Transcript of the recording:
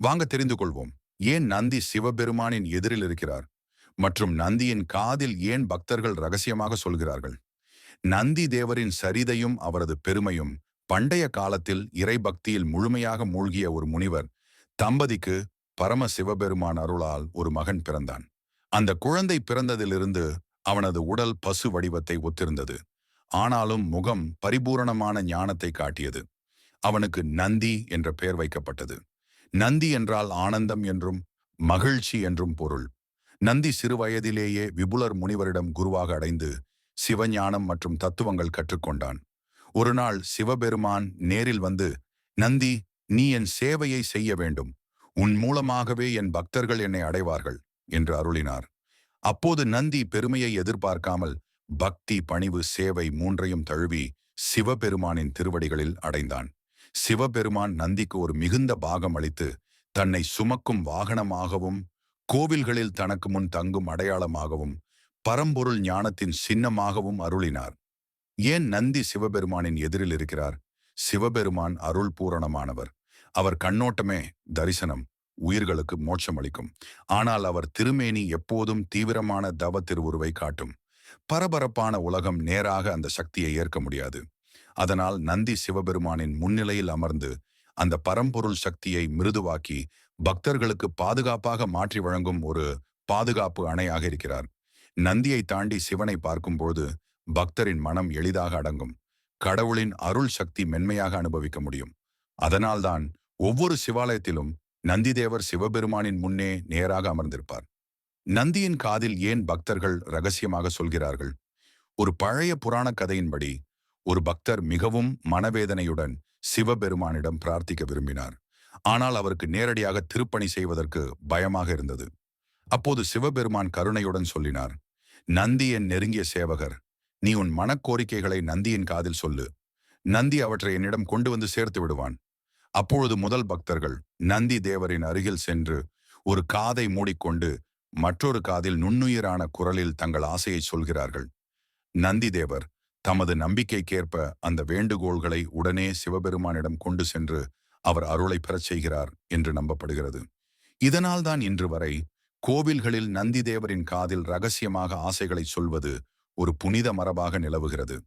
வாங்க தெரிந்து கொள்வோம். ஏன் நந்தி சிவபெருமானின் எதிரில் இருக்கிறார் மற்றும் நந்தியின் காதில் ஏன் பக்தர்கள் ரகசியமாக சொல்கிறார்கள்? நந்தி தேவரின் சரிதையும் அவரது பெருமையும். பண்டைய காலத்தில் இறைபக்தியில் முழுமையாக மூழ்கிய ஒரு முனிவர் தம்பதிக்கு பரம சிவபெருமான் அருளால் ஒரு மகன் பிறந்தான். அந்த குழந்தை பிறந்ததிலிருந்து அவனது உடல் பசு வடிவத்தை ஒத்திருந்தது. ஆனாலும் முகம் பரிபூரணமான ஞானத்தை காட்டியது. அவனுக்கு நந்தி என்ற பெயர் வைக்கப்பட்டது. நந்தி என்றால் ஆனந்தம் என்றும் மகிழ்ச்சி என்றும் பொருள். நந்தி சிறுவயதிலேயே விபுலர் முனிவரிடம் குருவாக அடைந்து சிவஞானம் மற்றும் தத்துவங்கள் கற்றுக்கொண்டான். ஒரு நாள் சிவபெருமான் நேரில் வந்து, நந்தி, நீ என் சேவையை செய்ய வேண்டும். உன் மூலமாகவே என் பக்தர்கள் என்னை அடைவார்கள் என்று அருளினார். அப்போது நந்தி பெருமையை எதிர்பார்க்காமல் பக்தி, பணிவு, சேவை மூன்றையும் தழுவி சிவபெருமானின் திருவடிகளில் அடைந்தான். சிவபெருமான் நந்திக்கு ஒரு மிகுந்த பாகம் அளித்து தன்னை சுமக்கும் வாகனமாகவும் கோவில்களில் தனக்கு முன் தங்கும் அடையாளமாகவும் பரம்பொருள் ஞானத்தின் சின்னமாகவும் அருளினார். ஏன் நந்தி சிவபெருமானின் எதிரில் இருக்கிறார்? சிவபெருமான் அருள் பூரணமானவர். அவர் கண்ணோட்டமே தரிசனம், உயிர்களுக்கு மோட்சம் அளிக்கும். ஆனால் அவர் திருமேனி எப்போதும் தீவிரமான தவ திருவுருவை காட்டும். பரபரப்பான உலகம் நேராக அந்த சக்தியை ஏற்க முடியாது. அதனால் நந்தி சிவபெருமானின் முன்னிலையில் அமர்ந்து அந்த பரம்பொருள் சக்தியை மிருதுவாக்கி பக்தர்களுக்கு பாதுகாப்பாக மாற்றி வழங்கும் ஒரு பாதுகாப்பு அணையாக இருக்கிறார். நந்தியை தாண்டி சிவனை பார்க்கும்போது பக்தரின் மனம் எளிதாக அடங்கும். கடவுளின் அருள் சக்தி மென்மையாக அனுபவிக்க முடியும். அதனால்தான் ஒவ்வொரு சிவாலயத்திலும் நந்திதேவர் சிவபெருமானின் முன்னே நேராக அமர்ந்திருப்பார். நந்தியின் காதில் ஏன் பக்தர்கள் ரகசியமாக சொல்கிறார்கள்? ஒரு பழைய புராண கதையின்படி ஒரு பக்தர் மிகவும் மனவேதனையுடன் சிவபெருமானிடம் பிரார்த்திக்க விரும்பினார். ஆனால் அவருக்கு நேரடியாக திருப்பணி செய்வதற்கு பயமாக இருந்தது. அப்போது சிவபெருமான் கருணையுடன் சொல்லினார், நந்தி என் நெருங்கிய சேவகர். நீ உன் மனக்கோரிக்கைகளை நந்தியின் காதில் சொல்லு. நந்தி அவற்றை என்னிடம் கொண்டு வந்து சேர்த்து விடுவான். அப்பொழுது முதல் பக்தர்கள் நந்தி தேவரின் அருகில் சென்று ஒரு காதை மூடிக்கொண்டு மற்றொரு காதில் நுண்ணுயிரான குரலில் தங்கள் ஆசையை சொல்கிறார்கள். நந்தி தேவர் தமது நம்பிக்கைக்கேற்ப அந்த வேண்டுகோள்களை உடனே சிவபெருமானிடம் கொண்டு சென்று அவர் அருளை பெறச் செய்கிறார் என்று நம்பப்படுகிறது. இதனால்தான் இன்று வரை கோவில்களில் நந்தி தேவரின் காதில் ரகசியமாக ஆசைகளை சொல்வது ஒரு புனித மரபாக நிலவுகிறது.